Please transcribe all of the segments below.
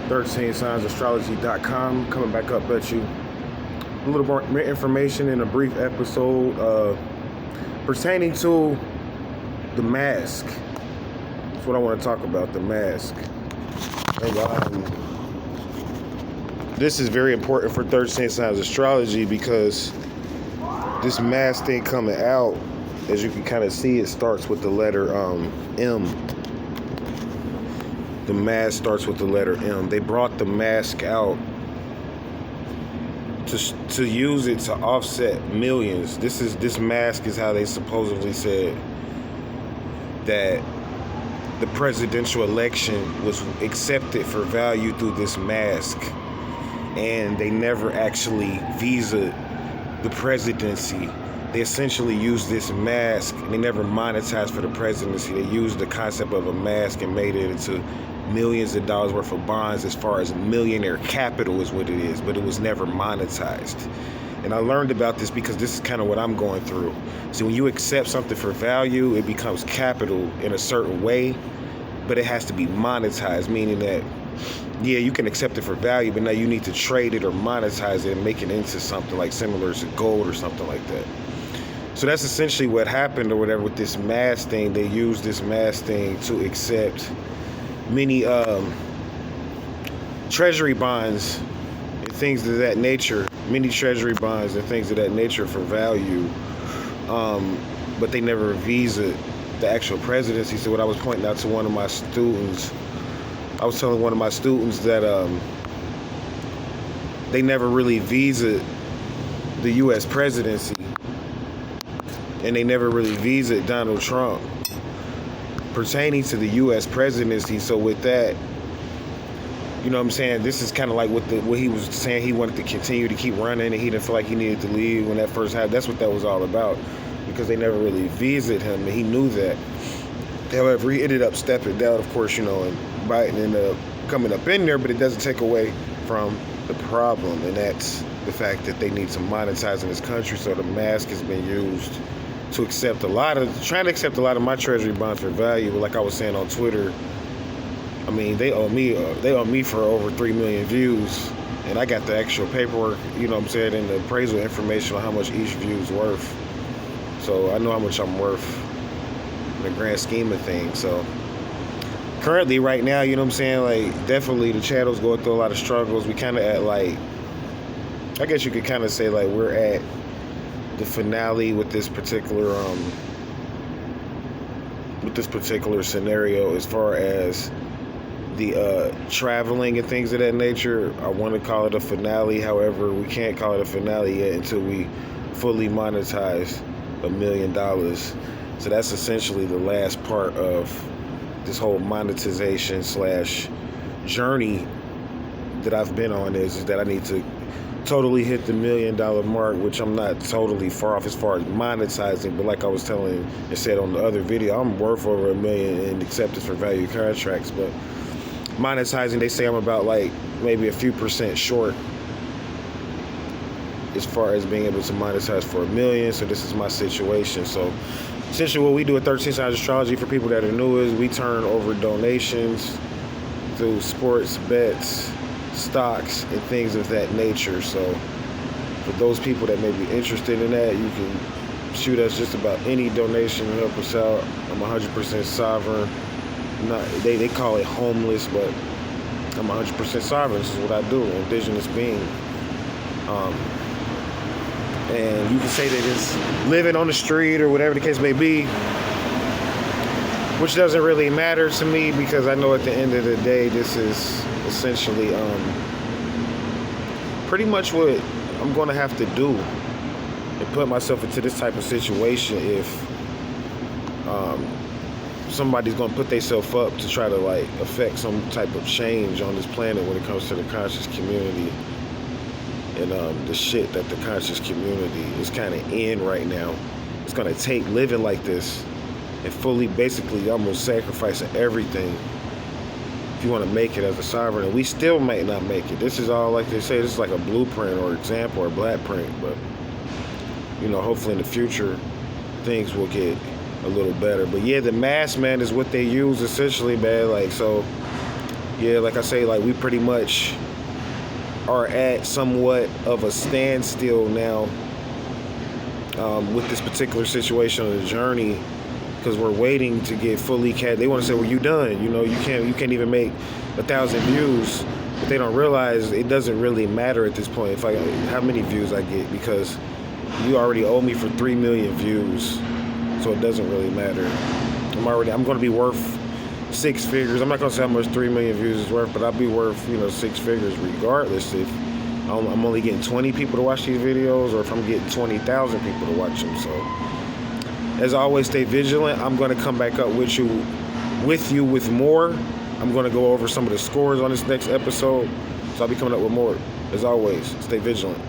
13signsastrology.com coming back up at you. A little more information in a brief episode pertaining to the mask. That's what I want to talk about, the mask. And this is very important for 13 Signs Astrology because this mask thing coming out, as you can kind of see, it starts with the letter M. The mask starts with the letter M. They brought the mask out to use it to offset millions. This mask is how they supposedly said that the presidential election was accepted for value through this mask, and they never actually visaed the presidency. They essentially used this mask, and they never monetized for the presidency. They used the concept of a mask and made it into millions of dollars worth of bonds, as far as millionaire capital is what it is, but it was never monetized. And I learned about this because this is kind of what I'm going through. So when you accept something for value, it becomes capital in a certain way, but it has to be monetized, meaning that, yeah, you can accept it for value, but now you need to trade it or monetize it and make it into something like similar to gold or something like that. So that's essentially what happened or whatever with this mask thing. They used this mask thing to accept many treasury bonds and things of that nature, many treasury bonds and things of that nature for value, but they never visaed the actual presidency. So what I was pointing out to one of my students, I was telling one of my students that they never really visaed the U.S. presidency, and they never really visaed Donald Trump pertaining to the U.S. presidency. So with that, you know what I'm saying, this is kind of like what he was saying. He wanted to continue to keep running, and he didn't feel like he needed to leave when that first happened. That's what that was all about, because they never really visited him, and he knew that. However, he ended up stepping down, of course, you know, and Biden ended up coming up in there, but it doesn't take away from the problem, and that's the fact that they need to monetize in this country. So the mask has been used to accept trying to accept a lot of my treasury bonds for value. But like I was saying on Twitter, I mean, they owe me for over 3 million views, and I got the actual paperwork, you know what I'm saying, and the appraisal information on how much each view is worth. So I know how much I'm worth in the grand scheme of things. So currently, right now, you know what I'm saying, like, definitely the channel's going through a lot of struggles. We kind of at, like, I guess you could kind of say, like, we're at the finale with this particular scenario as far as the traveling and things of that nature. I want to call it a finale. However, we can't call it a finale yet until we fully monetize $1 million. So that's essentially the last part of this whole monetization / journey that I've been on, is that I need to totally hit the $1 million mark, which I'm not totally far off as far as monetizing. But like I was telling and said on the other video, I'm worth over $1 million in acceptance for value contracts. But monetizing, they say I'm about like maybe a few percent short as far as being able to monetize for $1 million. So this is my situation. So essentially what we do at 13 Signs Astrology, for people that are new, is we turn over donations through sports bets, stocks, and things of that nature. So for those people that may be interested in that, you can shoot us just about any donation to help us out. I'm 100% sovereign. They call it homeless, but I'm 100% sovereign. This is what I do, indigenous being. And you can say that it's living on the street or whatever the case may be, which doesn't really matter to me, because I know at the end of the day, this is essentially pretty much what I'm going to have to do and put myself into this type of situation if somebody's going to put themselves up to try to, like, affect some type of change on this planet when it comes to the conscious community. And the shit that the conscious community is kind of in right now. It's going to take living like this and fully, basically, almost sacrificing everything if you want to make it as a sovereign. And we still might not make it. This is all, like they say, this is like a blueprint or example or blueprint. But, you know, hopefully in the future, things will get a little better. But yeah, the mask, man, is what they use essentially, man. Like, so yeah, like I say, like we pretty much are at somewhat of a standstill now with this particular situation on the journey, because we're waiting to get fully They want to say, well, you done. You know, you can't even make 1,000 views, but they don't realize it doesn't really matter at this point how many views I get, because you already owe me for 3 million views, so it doesn't really matter. I'm going to be worth 6 figures. I'm not going to say how much 3 million views is worth, but I'll be worth 6 figures regardless if I'm only getting 20 people to watch these videos, or if I'm getting 20,000 people to watch them. So as always, stay vigilant. I'm going to come back up with you with more. I'm going to go over some of the scores on this next episode, so I'll be coming up with more. As always, stay vigilant.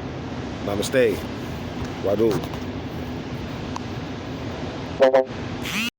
Namaste. Wadu.